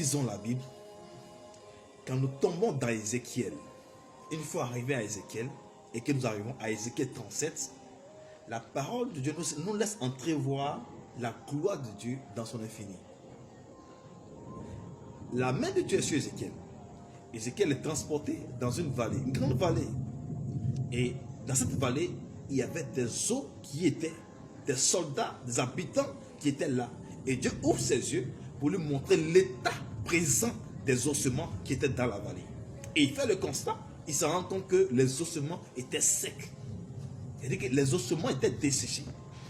lisons la Bible, quand nous tombons dans Ézéchiel, une fois arrivé à Ézéchiel, et que nous arrivons à Ézéchiel 37, la parole de Dieu nous laisse entrevoir la gloire de Dieu dans son infini. La main de Dieu est sur Ézéchiel. Ézéchiel est transporté dans une vallée, une grande vallée. Et dans cette vallée, il y avait des eaux qui étaient, des soldats, des habitants qui étaient là. Et Dieu ouvre ses yeux pour lui montrer l'état présent des ossements qui étaient dans la vallée. Et il fait le constat, il se rend compte que les ossements étaient secs. C'est-à-dire que les ossements étaient desséchés.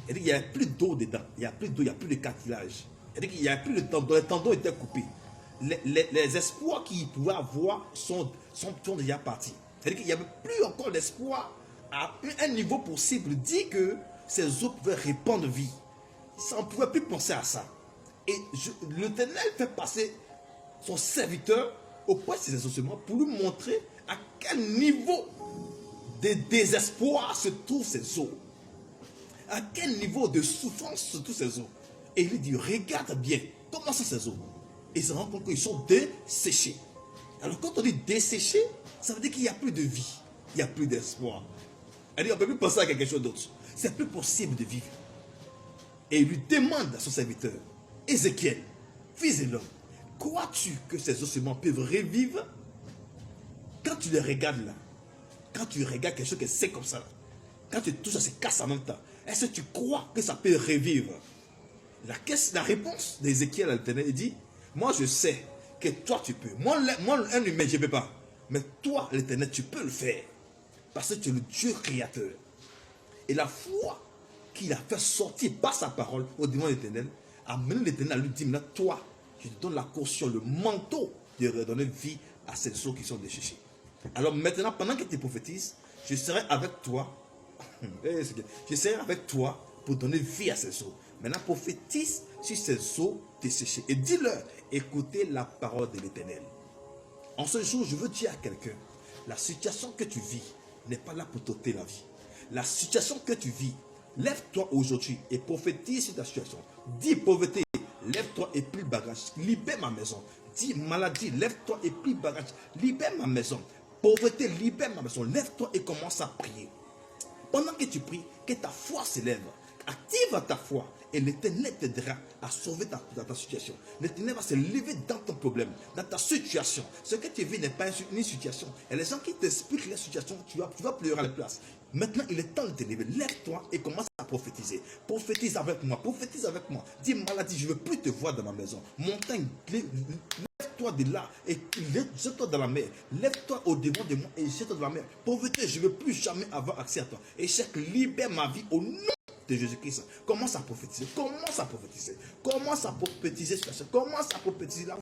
C'est-à-dire qu'il n'y avait plus d'eau dedans, il n'y a plus d'eau, il n'y a plus de cartilage. C'est-à-dire qu'il n'y a plus de tendons, les tendons étaient coupés. Les espoirs qu'il pouvait avoir sont déjà partis. C'est-à-dire qu'il n'y avait plus encore d'espoir à un niveau possible. Dit que ces eaux pouvaient répandre vie. On ne pouvait plus penser à ça. Et l'Éternel fait passer son serviteur auprès de ces ossements pour lui montrer à quel niveau de désespoir se trouvent ces eaux. À quel niveau de souffrance se trouvent ces eaux. Et il lui dit, regarde bien, comment sont ces eaux. Et il se rend compte qu'ils sont desséchés. Alors quand on dit desséchés, ça veut dire qu'il n'y a plus de vie. Il n'y a plus d'espoir. On ne peut plus penser à quelque chose d'autre. C'est plus possible de vivre. Et il lui demande à son serviteur, Ézéchiel, fils de l'homme, crois-tu que ces ossements peuvent revivre? Quand tu les regardes là, quand tu regardes quelque chose qui est sec comme ça, là, quand tu touches, ça se casse en même temps. Est-ce que tu crois que ça peut revivre? La réponse d'Ézéchiel à l'Éternel, il dit, moi je sais que toi tu peux. Moi un humain, je ne peux pas. Mais toi, l'Éternel, tu peux le faire. Parce que tu es le Dieu créateur. Et la foi qu'il a fait sortir par sa parole au devant de l'Éternel, a mené l'Éternel à lui dire, maintenant toi, je te donne la caution, le manteau de redonner vie à ces eaux qui sont desséchées. Alors maintenant, pendant que tu prophétises, je serai avec toi. Je serai avec toi pour donner vie à ces eaux. Maintenant, prophétise sur ces eaux desséchées. Et dis-leur, écoutez la parole de l'Éternel. En ce jour, je veux dire à quelqu'un, la situation que tu vis n'est pas là pour t'ôter la vie. La situation que tu vis, lève-toi aujourd'hui et prophétise sur ta situation. Dis pauvreté, lève-toi et plie bagage, libère ma maison. Dis maladie, lève-toi et plie bagage, libère ma maison. Pauvreté, libère ma maison. Lève-toi et commence à prier. Pendant que tu pries, que ta foi s'élève. Active ta foi et l'Éternel t'aidera à sauver ta situation. L'Éternel va se lever dans ton problème, dans ta situation. Ce que tu vis n'est pas une situation. Et les gens qui t'expliquent la situation, tu vas pleurer à la place. Maintenant, il est temps de te lever. Lève-toi et commence à prophétiser. Prophétise avec moi. Prophétise avec moi. Dis maladie, je ne veux plus te voir dans ma maison. Montagne, lève-toi de là et jette-toi dans la mer. Lève-toi au devant de moi et jette-toi dans la mer. Pauvreté, je ne veux plus jamais avoir accès à toi. Échec, libère ma vie au nom de Jésus-Christ. Commence à prophétiser. Commence à prophétiser. Commence à prophétiser. Commence à prophétiser.